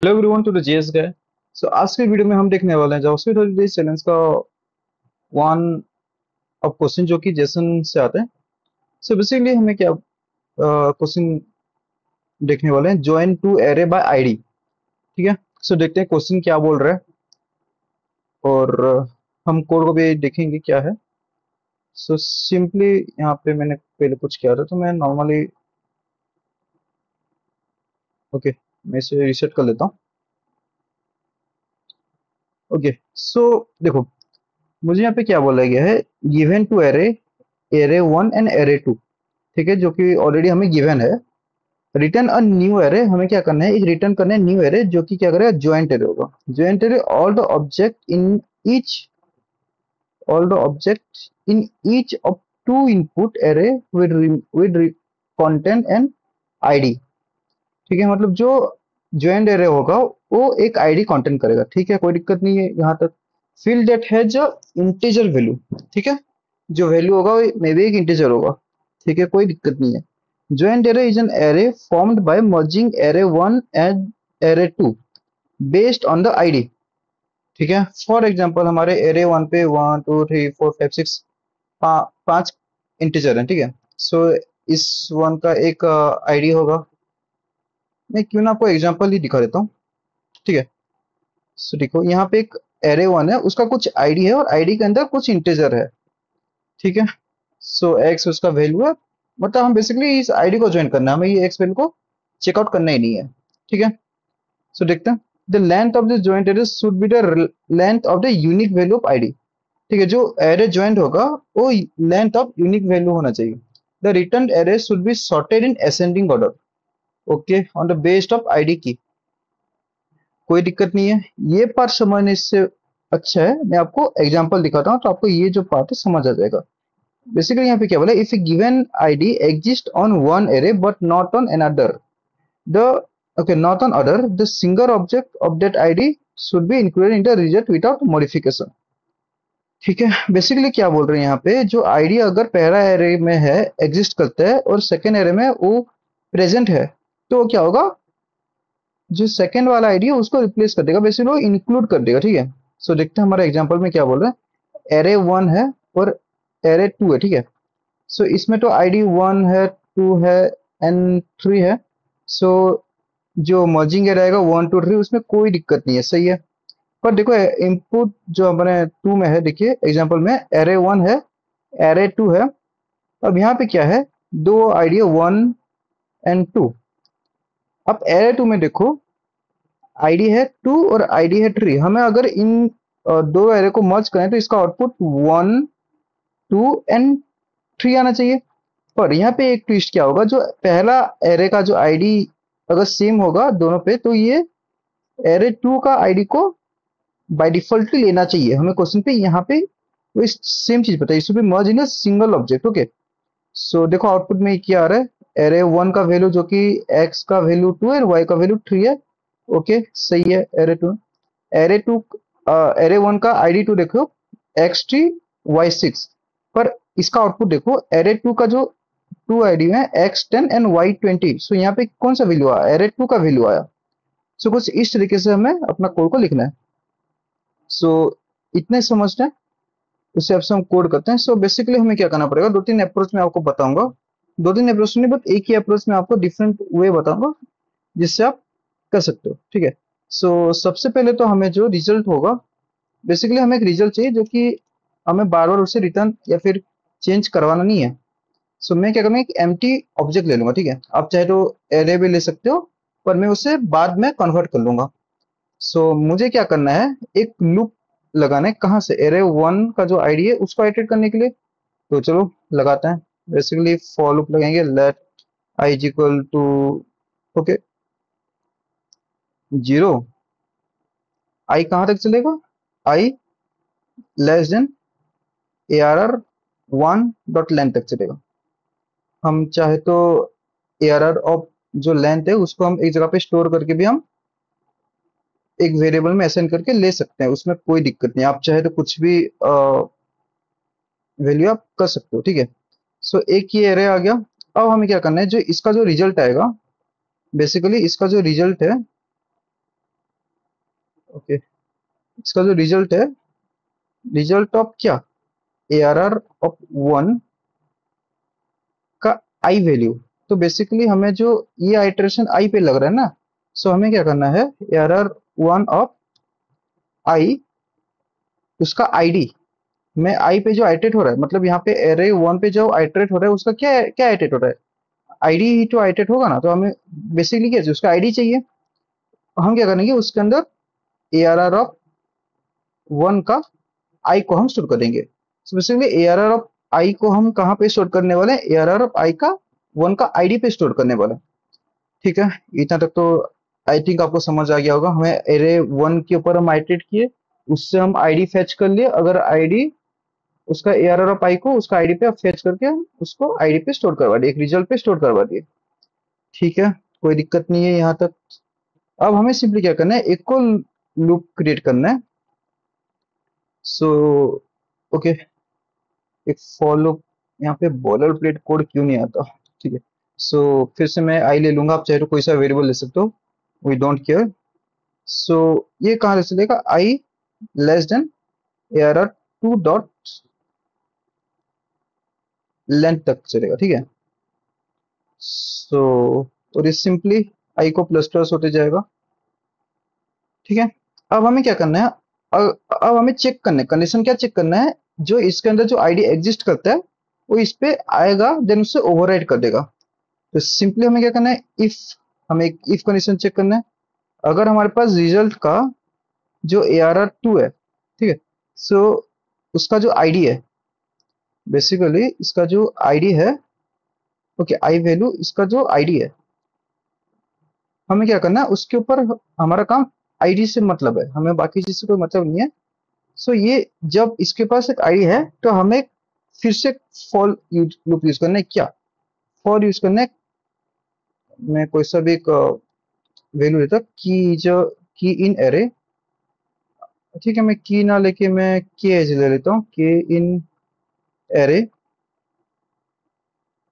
Hello everyone to the JS guy. So आज के video में हम देखने वाले हैं जावास्क्रिप्ट हॉलीडे चैलेंज का वन अब क्वेश्चन जो कि जेसन से आते हैं। सो बेसिकली हमें क्या क्वेश्चन देखने वाले हैं, join two array by ID. ठीक है। सो देखते हैं क्वेश्चन क्या बोल रहा है और हम कोड को भी देखेंगे क्या है। सो सिंपली यहाँ पे मैंने पहले कुछ किया था तो मैं नॉर्मली ओके मैं इसे रिसेट कर लेता हूँ। ओके सो देखो, मुझे यहाँ पे क्या बोला गया है, given two array array one and array two. ठीक है, जो कि ऑलरेडी हमें गिवन है। रिटर्न अ न्यू एरे, हमें क्या करना है, एक रिटर्न करना है न्यू एरे जो कि क्या करेगा, ज्वाइंट एरे होगा। Joint array each all the object in each of two input array with content and ID. ठीक है, मतलब जो ज्वाइंट एरे होगा वो एक आईडी कंटेंट करेगा। ठीक है, कोई दिक्कत नहीं है यहाँ तक। Field that has a integer value. ठीक है, जो वैल्यू होगा वो मे बी एक इंटीजर होगा। ठीक है, कोई दिक्कत नहीं है। joint array is an array formed by merging array 1 and array 2 based on the id। ठीक है, फॉर एग्जांपल हमारे array 1 पे 1 2 3 4 5 6 पांच इंटीजर हैं। ठीक है, सो इस वन का एक आईडी होगा। मैं क्यों ना आपको एग्जांपल ही दिखा देता हूँ। ठीक है, सो देखो यहाँ पे एक एरे वन है, उसका कुछ आईडी है और आईडी के अंदर कुछ इंटीजर है। ठीक है, सो एक्स उसका वैल्यू है। मतलब हम बेसिकली इस आईडी को ज्वाइन करना है, हमें ये एक्स वैल्यू को चेकआउट करना ही नहीं है। ठीक है, सो देखते हैं। The length of the joint array should be the length of the unique value of ID. ठीक है, जो एरे ज्वाइंट होगा वो लेंथ ऑफ यूनिक वैल्यू होना चाहिए। The return array should be sorted in ascending order. Okay, on the based of ID की। कोई दिक्कत नहीं है, ये पार्ट समझने से अच्छा है मैं आपको एग्जांपल दिखाता हूँ तो आपको ये जो पार्ट है समझ आ जाएगा। बेसिकली यहाँ पे क्या बोला, if A given ID exist on one array but not on another, the okay not on other, the single object of that id should be included in the result without modification। ठीक है, basically क्या बोल रहे हैं यहाँ पे, जो ID अगर पहला एरे में है, एग्जिस्ट करता है और सेकेंड एरे में वो प्रेजेंट है, तो क्या होगा, जो सेकेंड वाला आईडी है उसको रिप्लेस कर देगा, बेसिकली वो इंक्लूड कर देगा। ठीक है, सो देखते हैं हमारे एग्जांपल में क्या बोल रहे हैं। एरे वन है और एरे टू है। ठीक है, सो इसमें तो आईडी वन है, टू है एंड थ्री है। सो जो मर्जिंग एरे आएगा वन टू थ्री, उसमें कोई दिक्कत नहीं है, सही है। पर देखो इनपुट जो हमारे टू में है, देखिए एग्जांपल में एरे वन है, एरे टू है। अब यहाँ पे क्या है, दो आईडी वन एंड टू। अब एरे टू में देखो आईडी है टू और आईडी है थ्री। हमें अगर इन दो एरे को मर्ज करें तो इसका output one two and three आना चाहिए। पर यहाँ पे एक ट्विस्ट क्या होगा, जो पहला एरे का जो आईडी अगर सेम होगा दोनों पे, तो ये एरे टू का आईडी को बाय डिफॉल्ट लेना चाहिए। हमें क्वेश्चन पे यहाँ पे वो सेम चीज बताइए, इसमें मर्ज इन सिंगल ऑब्जेक्ट। ओके, सो देखो आउटपुट में क्या आ रहा है, एरे वन का वैल्यू जो कि एक्स का वैल्यू टू है, वाई का वैल्यू थ्री है। ओके, सही है। एरे टू एरे वन का आईडी टू देखो, एक्स थ्री वाई सिक्स। पर इसका आउटपुट देखो, एरे टू का जो टू आईडी है x ten and y twenty. So यहाँ पे कौन सा वैल्यू आया, एरे टू का वैल्यू आया। सो कुछ इस तरीके से हमें अपना कोड को लिखना है। सो इतने समझते हैं, उसे अब से हम कोड करते हैं। सो बेसिकली हमें क्या करना पड़ेगा, दो तीन अप्रोच में आपको बताऊंगा। दो तीन अप्रोच नहीं, बट एक ही अप्रोच में आपको डिफरेंट वे बताऊंगा जिससे आप कर सकते हो। ठीक है, सो सबसे पहले तो हमें जो रिजल्ट होगा, बेसिकली हमें एक रिजल्ट चाहिए जो कि हमें बार बार उसे रिटर्न या फिर चेंज करवाना नहीं है। सो मैं क्या करूँगा, एक एम्प्टी ऑब्जेक्ट ले लूंगा। ठीक है, आप चाहे तो एरे भी ले सकते हो, पर मैं उसे बाद में कन्वर्ट कर लूंगा। सो मुझे क्या करना है, एक लूप लगाना है। कहाँ से, एरे वन का जो आईडी है उसको आइटरेट करने के लिए। तो चलो लगाते हैं। बेसिकली फॉर लूप लगाएंगे, let I is equal to okay zero. I कहाँ तक चलेगा, I less than A R R one dot length तक चलेगा। हम चाहे तो ए आर आर ऑफ जो लेंथ है उसको हम एक जगह पे स्टोर करके भी हम एक वेरिएबल में असाइन करके ले सकते हैं, उसमें कोई दिक्कत नहीं। आप चाहे तो कुछ भी वैल्यू आप कर सकते हो। ठीक है, सो एक ये एरे आ गया। अब हमें क्या करना है, जो इसका जो रिजल्ट आएगा, बेसिकली इसका जो रिजल्ट है ओके, इसका जो रिजल्ट है, रिजल्ट ऑफ क्या, ARR ऑफ 1 का आई वैल्यू। तो बेसिकली हमें जो ये आइटरेशन आई पे लग रहा है ना, सो हमें क्या करना है, ARR 1 ऑफ आई, उसका आईडी में आई पे जो आइटरेट हो रहा है, मतलब यहाँ पे एरे 1 पे जो आइटरेट हो रहा है उसका क्या क्या आइटरेट हो रहा है, आईडी ही तो आइटरेट होगा ना। तो हमें बेसिकली क्या चाहिए, उसका आईडी चाहिए। हम क्या करेंगे, उसके अंदर ARR ऑफ 1 का आई को हम स्टोर करेंगे। सो बेसिकली ARR ऑफ आई को हम कहाँ पे स्टोर करने वाले हैं, ARR ऑफ आई का 1 का आईडी पे स्टोर करने वाले हैं। ठीक है, इतना तक तो आई थिंक आपको समझ आ गया होगा। हमें एरे 1 के ऊपर हम आइटरेट किए, उससे हम आईडी फेच कर लिए, अगर आईडी उसका ARR ऑफ आई को उसका आईडी पे फेच करके हम उसको आईडी पे स्टोर करवा दिए, एक रिजल्ट पे स्टोर करवा दिए। ठीक है, कोई दिक्कत नहीं है यहाँ तक। अब हमें सिंपली क्या करना है, एक को लूप क्रिएट करना है। सो ओके, एक फॉलो, यहाँ पे बॉलर प्लेट कोड क्यों नहीं आता, ठीक है। सो फिर से मैं आई ले लूंगा, आप चाहे तो कोई सा वेरिएबल ले सकते हो, वी डोंट केयर। सो ये कहाँ से चलेगा, I less than ARR 2 dot length तक चलेगा, ठीक है। सो और ये सिंपली आई को प्लस प्लस होते जाएगा, ठीक है। अब हमें क्या करना है, अब हमें चेक करना है, कंडीशन क्या चेक करना है, जो इसके अंदर जो आईडी एग्जिस्ट करता है वो इस पे आएगा, देन उससे ओवरराइड कर देगा। तो सिंपली हमें क्या करना है, इफ, हमें एक इफ कंडीशन चेक करना है। अगर हमारे पास रिजल्ट का जो ARR 2 है, ठीक है, सो उसका जो आईडी है, बेसिकली इसका जो आईडी है, ओके, आई वैल्यू, इसका जो आईडी है, हमें क्या करना है, उसके ऊपर हमारा काम आईडी से मतलब है, हमें बाकी चीज से कोई मतलब नहीं है। सो ये जब इसके पास एक आईडी है तो हमें फिर से फॉर लूप यूज करना है, क्या, फॉर यूज करना है। मैं कोई सा भी एक वैल्यू देता, की जो की इन एरे, ठीक है, मैं की ना लेके मैं के एज ले लेता हूँ, के इन array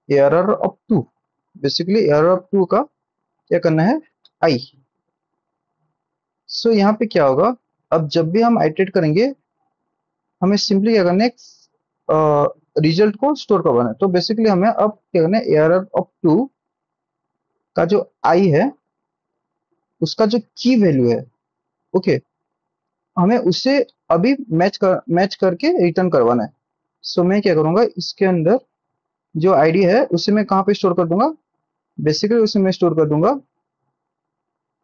ARR of 2। Basically ARR of 2 का क्या करना है, आई। सो यहाँ पे क्या होगा, अब जब भी हम आइटरेट करेंगे, हमें सिंपली क्या करना है, रिजल्ट को स्टोर करवाना है। तो बेसिकली हमें अब क्या करना है, ARR ऑफ 2 का जो आई है, उसका जो की वैल्यू है, ओके, हमें उसे अभी मैच करके रिटर्न करवाना है। सो मैं क्या करूंगा, इसके अंदर जो आईडी है उसे मैं कहाँ पे स्टोर कर दूंगा, बेसिकली उसे मैं स्टोर कर दूंगा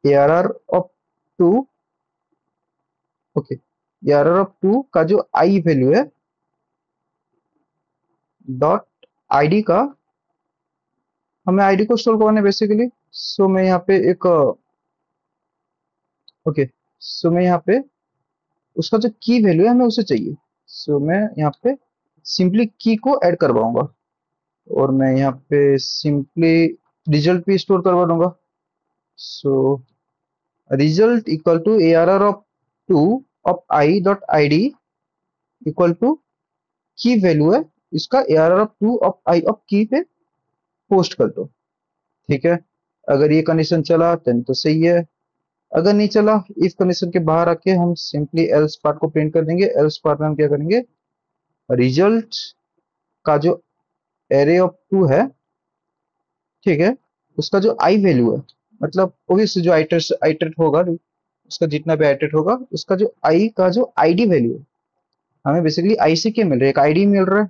ARR of 2, okay, ARR of 2 का जो आई वैल्यू है, डॉट आईडी का, हमें आईडी को स्टोर करवाना है बेसिकली। सो मैं यहाँ पे एक, ओके, सो मैं यहाँ पे उसका जो की वैल्यू है हमें उसे चाहिए। सो मैं यहाँ पे सिंपली की को ऐड करवाऊंगा, और मैं यहाँ पे सिंपली रिजल्ट भी स्टोर करवा दूंगा। So result equal to ARR of 2 of i dot i d equal to key value है इसका, ARR of 2 of i of key पे पोस्ट कर दो। ठीक है, अगर ये कंडीशन चला देन तो सही है, अगर नहीं चला, इफ कंडीशन के बाहर आके हम सिंपली एल्स पार्ट को प्रिंट कर देंगे। एल्स पार्ट में हम क्या करेंगे, रिजल्ट का जो array ऑफ 2 है, ठीक है, उसका जो आई वैल्यू है, मतलब ओब्वियसली जो आइटरेट होगा, उसका जितना भी आइटरेट होगा, उसका जो आई का जो आईडी वैल्यू है, हमें बेसिकली आई से क्या मिल रहा है, एक आईडी मिल रहा है।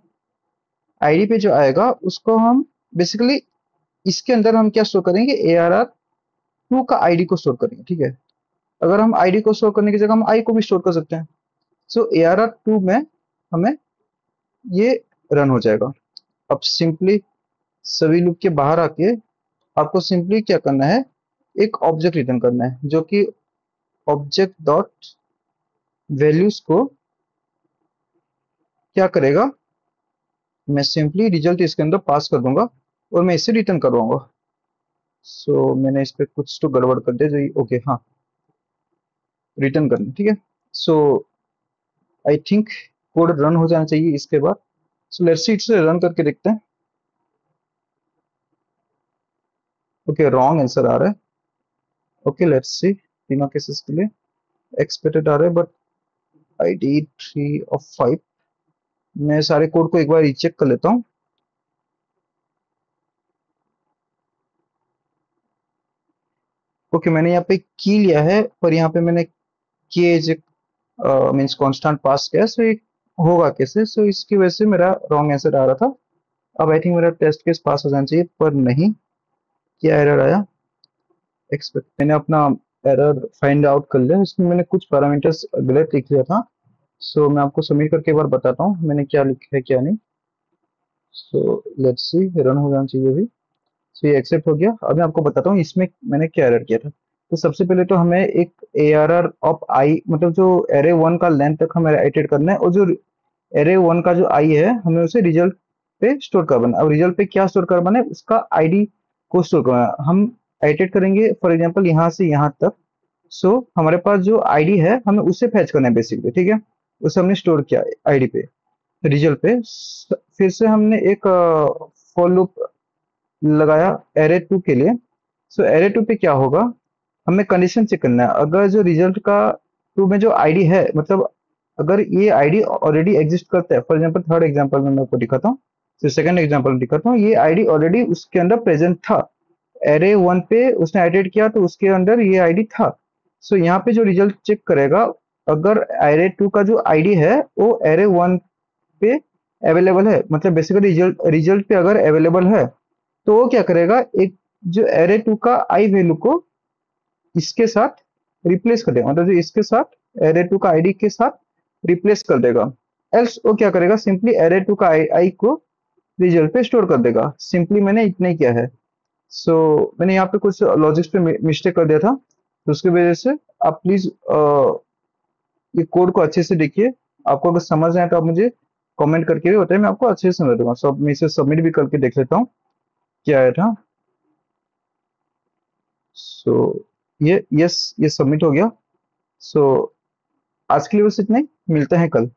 आईडी पे जो आएगा उसको हम बेसिकली इसके अंदर हम क्या स्टोर करेंगे, ARR 2 का आईडी को स्टोर करेंगे, ठीक है। अगर हम आईडी को स्टोर करने की जगह हम आई को भी स्टोर कर सकते हैं। सो ARR 2 में हमें ये रन हो जाएगा। अब सिंपली सभी लूप के बाहर आके आपको सिंपली क्या करना है, एक ऑब्जेक्ट रिटर्न करना है, जो कि ऑब्जेक्ट डॉट वैल्यूज को क्या करेगा, मैं सिंपली रिजल्ट इसके अंदर पास कर दूंगा और मैं इसे रिटर्न करवाऊंगा। सो मैंने इस पे कुछ तो गड़बड़ कर दिया, जो ओके, हाँ, रिटर्न करना, ठीक है। सो आई थिंक कोड रन हो जाना चाहिए इसके बाद। सो लेट्स सी, इसे रन करके देखते हैं। ओके, रॉन्ग आंसर आ रहा है। ओके, लेट्स सी तीनों केसेस के लिए। एक्सपेक्टेड आ रहा है, बट ID 3 of 5। मैं सारे कोड को एक बार रीचेक कर लेता हूँ। ओके, मैंने यहाँ पे की लिया है, पर यहाँ पे मैंने की एज मीन्स कांस्टेंट पास किया, सो ये होगा कैसे? सो इसकी वजह से मेरा रॉन्ग आंसर आ रहा था। अब आई थिंक मेरा टेस्ट केस पास हो जाना चाहिए, पर नहीं। क्या एरर आया? एक्सपेक्ट, मैंने अपना एरर फाइंड आउट कर लिया। इसमें मैंने कुछ पैरामीटर्स गलत लिख लिया था। सो मैं आपको सबमिट करके एक बार बताता हूँ मैंने क्या लिखा है क्या नहीं। सो लेट्स सी, रन हो जाना चाहिए अभी। सो ये एक्सेप्ट हो गया। अब मैं आपको बताता हूँ इसमें मैंने क्या एरर किया था। तो सबसे पहले तो हमें एक ARR ऑफ आई, मतलब जो एरे वन का लेंथ तक हमें आइटरेट करना है, और जो एरे वन का जो आई है हमें उसे रिजल्ट पे स्टोर करवाना है। अब रिजल्ट पे क्या स्टोर करवाना है? उसका आईडी को स्टोर करवाना है। हम आइटरेट करेंगे फॉर एग्जांपल यहाँ से यहाँ तक। सो हमारे पास जो आईडी है हमें उसे फैच करना है बेसिकली, ठीक है। उसे हमने स्टोर किया आईडी पे, रिजल्ट पे। फिर से हमने एक फॉर लूप लगाया एरे टू के लिए। सो एरे टू पे क्या होगा, हमें कंडीशन चेक करना है। अगर जो रिजल्ट का टू में जो आईडी है, मतलब अगर ये आईडी ऑलरेडी एग्जिस्ट करता है, फॉर एग्जांपल थर्ड एग्जांपल में मैं आपको दिखाता हूँ, फिर सेकंड एग्जांपल में दिखाता हूँ, ये आईडी ऑलरेडी उसके अंदर प्रेजेंट था। एरे वन पे उसने एडिट किया तो उसके अंदर ये आईडी था। सो यहाँ पे जो रिजल्ट चेक करेगा, अगर एरे टू का जो आईडी है वो एरे वन पे अवेलेबल है, मतलब बेसिकली रिजल्ट रिजल्ट पे अगर अवेलेबल है, तो वो क्या करेगा, एक जो एरे टू का आई वैल्यू को इसके साथ रिप्लेस कर देगा, मतलब जो इसके साथ एरे टू का आईडी के साथ रिप्लेस कर देगा। एल्स वो क्या करेगा, सिंपली एरे टू का आई को रिजल्ट पे स्टोर कर देगा। सिंपली मैंने इतना ही किया है। सो मैंने यहाँ पे कुछ लॉजिक्स पे मिस्टेक कर दिया था, तो उसकी वजह से आप प्लीज ये कोड को अच्छे से देखिए। आपको अगर समझ आए तो आप मुझे कमेंट करके भी बताइए, मैं आपको अच्छे से समझा दूंगा। सो अब मैं इसे सबमिट भी करके देख लेता हूँ क्या आया था। सो ये यस, ये सबमिट हो गया। सो आज के लिए बस इतना ही, मिलते हैं कल।